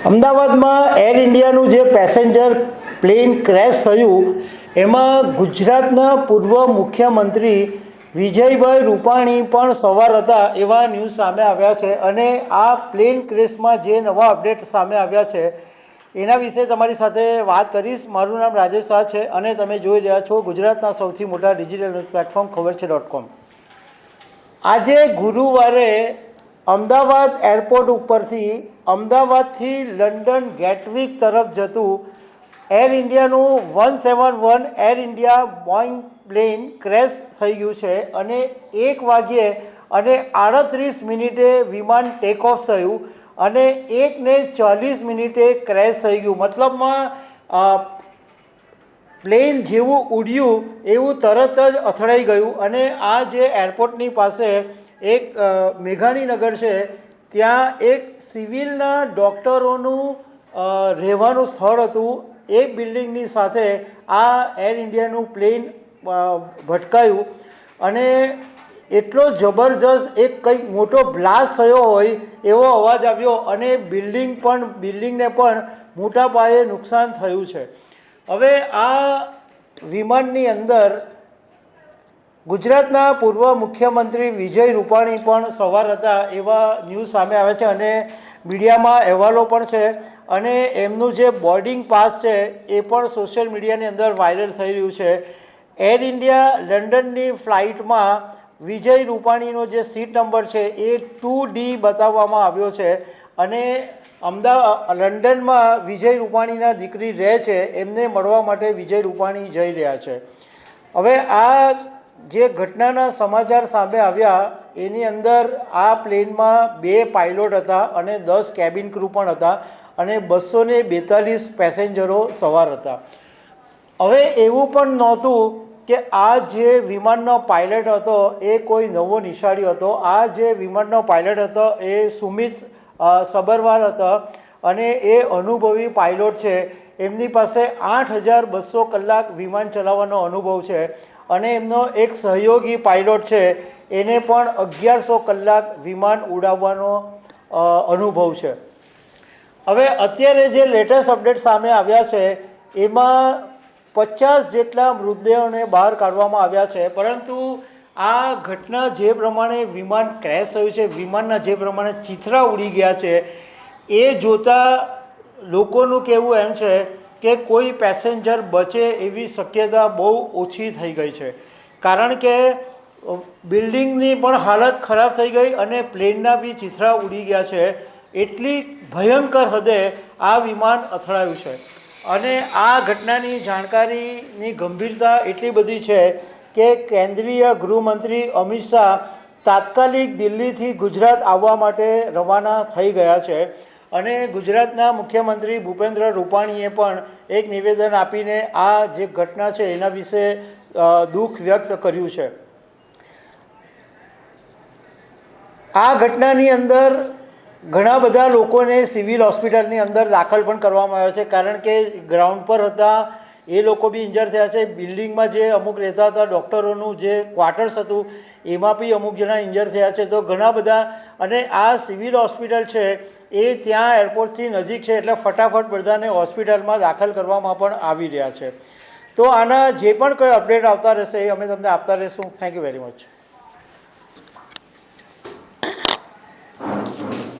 અમદાવાદમાં એર ઇન્ડિયાનું જે passenger plane crash થયું એમાં ગુજરાતના પૂર્વ મુખ્યમંત્રી વિજયભાઈ રૂપાણી પણ સવાર હતા એવા ન્યૂઝ સામે આવ્યા છે અને આ પ્લેન ક્રેશમાં જે નવા અપડેટ સામે આવ્યા છે એના વિશે તમારી સાથે વાત કરીશ। મારું નામ રાજેશ શાહ છે અને તમે જોઈ રહ્યા છો ગુજરાતના સૌથી મોટા ડિજિટલ ન્યૂઝ પ્લેટફોર્મ ખબર છે .com। આજે ગુરુવારે અમદાવાદ એરપોર્ટ ઉપરથી અમદાવાદથી લંડન ગેટવિક તરફ જતું એર ઇન્ડિયાનું 171 Air India Boeing plane crash થઈ ગયું છે અને 1 વાગ્યે અને 38 મિનિટે વિમાન ટેક ઓફ થયું અને 1:40 મિનિટે ક્રેશ થઈ ગયું। મતલબમાં પ્લેન જેવું ઉડ્યું એવું તરત જ અથડાઈ ગયું અને આ જે એરપોર્ટની પાસે એક મેઘાણીનગર છે ત્યાં એક સિવિલના ડૉક્ટરોનું રહેવાનું સ્થળ હતું। એ બિલ્ડિંગની સાથે આ એર ઇન્ડિયાનું પ્લેન ભટકાયું અને એટલો જબરજસ્ત એક કંઈક મોટો બ્લાસ્ટ થયો હોય એવો અવાજ આવ્યો અને બિલ્ડિંગને પણ મોટા પાયે નુકસાન થયું છે। હવે આ વિમાનની અંદર ગુજરાતના પૂર્વ મુખ્યમંત્રી વિજય રૂપાણી પણ સવાર હતા એવા ન્યૂઝ સામે આવે છે અને મીડિયામાં અહેવાલો પણ છે અને એમનું જે બોર્ડિંગ પાસ છે એ પણ સોશિયલ મીડિયાની અંદર વાયરલ થઈ રહ્યું છે। એર ઇન્ડિયા લંડનની ફ્લાઇટમાં વિજય રૂપાણીનો જે સીટ નંબર છે એ 2D બતાવવામાં આવ્યો છે અને લંડનમાં વિજય રૂપાણીના દીકરી રહે છે એમને મળવા માટે વિજય રૂપાણી જઈ રહ્યા છે। હવે આ જે ઘટનાના સમાચાર સામે આવ્યા એની અંદર આ પ્લેનમાં 2 પાયલોટ હતા અને 10 કેબિન ક્રૂ પણ હતા અને 242 પેસેન્જરો સવાર હતા। હવે એવું પણ નહોતું કે આ જે વિમાનનો પાયલટ હતો એ કોઈ નવો નિશાળી હતો। આ જે વિમાનનો પાયલટ હતો એ સુમિત સબરવાલ હતા અને એ અનુભવી પાયલોટ છે। એમની પાસે 8200 કલાક વિમાન ચલાવવાનો અનુભવ છે અને એમનો એક સહયોગી પાયલોટ છે એને પણ 1100 કલાક વિમાન ઉડાવવાનો અનુભવ છે। હવે અત્યારે જે લેટેસ્ટ અપડેટ સામે આવ્યા છે એમાં 50 જેટલા મૃતદેહોને બહાર કાઢવામાં આવ્યા છે પરંતુ આ ઘટના જે પ્રમાણે વિમાન ક્રેશ થયું છે વિમાનના જે પ્રમાણે ચીથરા ઉડી ગયા છે એ જોતાં લોકોનું કહેવું એમ છે કે કોઈ પેસેન્જર બચે એવી શક્યતા બહુ ઓછી થઈ ગઈ છે કારણ કે બિલ્ડિંગની પણ હાલત ખરાબ થઈ ગઈ અને પ્લેનના બી ચીથરા ઉડી ગયા છે। એટલી ભયંકર હદે આ વિમાન અથડાયું છે અને આ ઘટનાની જાણકારીની ગંભીરતા એટલી બધી છે કે કેન્દ્રીય ગૃહમંત્રી અમિત શાહ તાત્કાલિક દિલ્હીથી ગુજરાત આવવા માટે રવાના થઈ ગયા છે અને ગુજરાતના મુખ્યમંત્રી ભૂપેન્દ્ર રૂપાણીએ પણ એક નિવેદન આપીને આ જે ઘટના છે એના વિશે દુઃખ વ્યક્ત કર્યું છે। આ ઘટનાની અંદર ઘણા બધા લોકોને સિવિલ હોસ્પિટલની અંદર દાખલ પણ કરવામાં આવ્યા છે કારણ કે ગ્રાઉન્ડ પર હતા એ લોકો બી ઇન્જર થયા છે। બિલ્ડિંગમાં જે અમુક રહેતા હતા ડૉક્ટરોનું જે ક્વાર્ટર્સ હતું એમાં બી અમુક જણા ઇન્જર થયા છે તો ઘણા બધા અને આ સિવિલ હોસ્પિટલ છે એ ત્યાં એરપોર્ટથી નજીક છે એટલે ફટાફટ બધાને હોસ્પિટલમાં દાખલ કરવામાં પણ આવી રહ્યા છે। તો આના જે પણ કોઈ અપડેટ આવતા રહેશે એ અમે તમને આપતા રહીશું। Thank you very much.